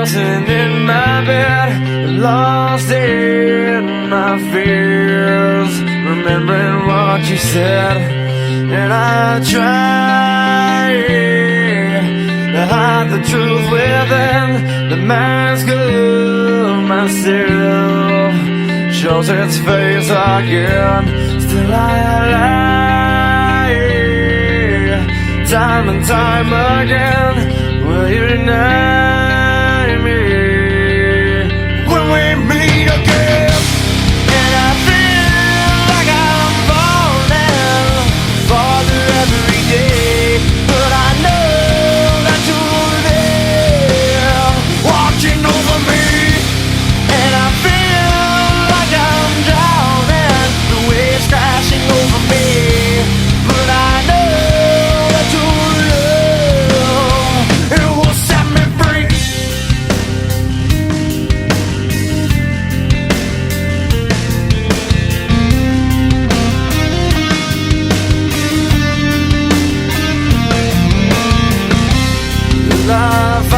tossing in my bed, lost in my fears, remembering what you said. And I try to hide the truth within the mask of myself, shows its face again. Still I lie, time and time again. Will you deny me when we meet again? And I feel like I'm falling farther every day, but I know that you're there watching over me. And I feel like I'm drowning, the waves crashing over me, but I know that your love, it will set me free. The life